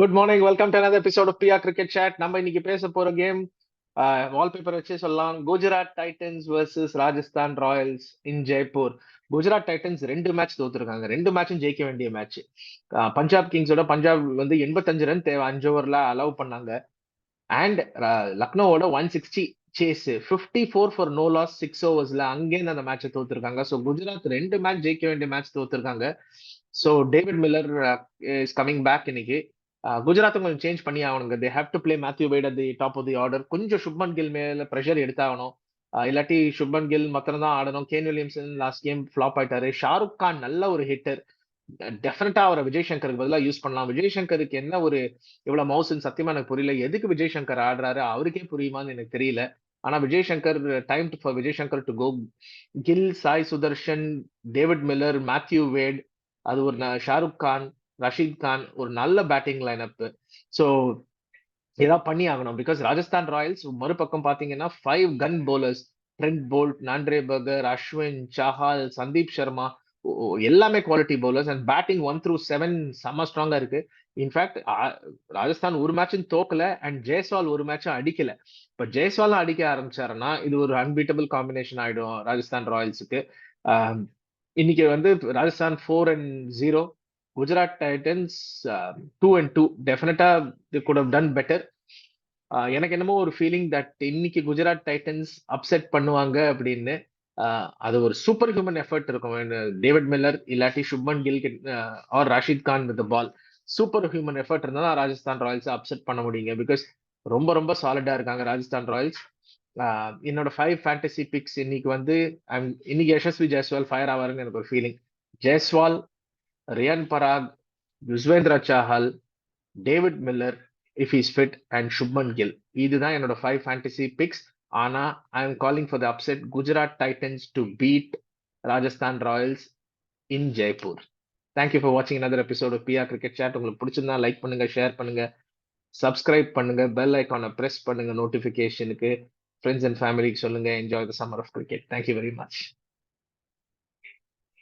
Good morning. Welcome to another episode of PR cricket chat. நம்ம இன்னைக்கு பேச போற கேம் வால்பேப்பர் வச்சே சொல்லலாம். Gujarat Titans versus Rajasthan Royals in Jaipur. Gujarat Titans 2 match தோத்துருக்காங்க. 2 மேட்சும் ஜெயிக்க வேண்டிய மேட்ச். பஞ்சாப் கிங்ஸோட பஞ்சாப் வந்து 85 ரன் தேவை 5 ஓவர்ல அலோவ் பண்ணாங்க. அண்ட் லக்னோவோட 160 சேஸ் 54 ஃபார் நோ லாஸ் 6 ஓவர்ஸ்ல அங்கேருந்து அந்த மேட்சை தோத்துருக்காங்க. ஸோ குஜராத் 2 மேட்ச் ஜெயிக்க வேண்டிய மேட்ச் தோத்துருக்காங்க. So David Miller is coming back இன்னைக்கு. குஜராத்தும் கொஞ்சம் சேஞ்ச் பண்ணி ஆகணுங்க. They have to play Matthew Wade at the top of the order. கொஞ்சம் சுப்மன் கில் மேல ப்ரெஷர் எடுத்தாகணும். இல்லாட்டி சுப்மன் கில் மாத்திரம் தான் ஆடணும். Kane Williamson last game flop ஆயிட்டாரு. ஷாருக் கான் நல்ல ஒரு ஹிட்டர். டெஃபினட்டா அவரை விஜய் சங்கருக்கு பதிலாக யூஸ் பண்ணலாம். விஜய் சங்கருக்கு என்ன ஒரு இவ்வளவு மவுசுன்னு சத்தியமா எனக்கு புரியல. எதுக்கு விஜய் சங்கர் ஆடுறாரு அவருக்கே புரியுமான்னு எனக்கு தெரியல. ஆனா Vijay Shankar time for Vijay Shankar to go. Gill, Sai Sudharsan, David Miller, Matthew Wade, அது ஒரு ஷாருக் கான், ரஷீத் கான், ஒரு நல்ல பேட்டிங் லைனப். ஸோ ஏதாவது பண்ணி ஆகணும். பிகாஸ் ராஜஸ்தான் ராயல்ஸ் மறுபக்கம் பாத்தீங்கன்னா 5 gun bowlers. Trent Boult, Nandre Burger, Ashwin, Chahal, Sandeep Sharma, எல்லாமே quality bowlers. And batting 1 through 7 செம்ம ஸ்ட்ராங்கா இருக்கு. இன்ஃபேக்ட் ராஜஸ்தான் ஒரு மேட்சும் தோக்கல அண்ட் ஜெய்ஸ்வால் ஒரு மேட்சும் அடிக்கல. இப்ப ஜெய்ஸ்வாலும் அடிக்க ஆரம்பிச்சாருன்னா இது ஒரு அன்பீட்டபிள் காம்பினேஷன் ஆயிடும் ராஜஸ்தான் ராயல்ஸுக்கு. இன்னைக்கு வந்து ராஜஸ்தான் 4-0, குஜராத் டைட்டன்ஸ் 2-2. டெஃபினட்டா the could have done better. எனக்கு என்னமோ ஒரு ஃபீலிங் தட் இன்னைக்கு குஜராத் டைட்டன்ஸ் அப்செட் பண்ணுவாங்க அப்படின்னு. அது ஒரு சூப்பர் ஹியூமன் எஃபர்ட் இருக்கும். டேவிட் மில்லர் இல்லாட்டி Shubman Gill or Rashid Khan with ball. சூப்பர் ஹியூமன் எஃபர்ட் இருந்தா தான் ராஜஸ்தான் ராயல்ஸ் அப்செட் பண்ண முடியுங்க. பிகாஸ் ரொம்ப ரொம்ப சாலிடா இருக்காங்க ராஜஸ்தான் ராயல்ஸ். என்னோட 5 ஃபேண்டசி பிக்ஸ் இன்னைக்கு வந்து இன்னைக்கு யசஸ்வி ஜெய்ஸ்வால் ஃபயர் ஆவாருன்னு எனக்கு ஒரு feeling. Jaiswal, Riyan Parag, Yuzvendra Chahal, David Miller if is fit and Shubman Gill. இதுதான் என்னோட 5 ஃபேண்டசி பிக்ஸ். ஆனா I am calling for the upset Gujarat Titans to beat Rajasthan Royals in Jaipur. Thank you for வாட்சிங் another episode of PR cricket chat. உங்களுக்கு பிடிச்சிருந்தா லைக் பண்ணுங்க, ஷேர் பண்ணுங்க, சப்ஸ்கிரைப் பண்ணுங்க, bell ஐக்கானை பிரஸ் பண்ணுங்க நோட்டிபிகேஷனுக்கு. ஃப்ரெண்ட்ஸ் அண்ட் ஃபேமிலிக்கு சொல்லுங்க. Enjoy the summer of cricket. Thank you very much.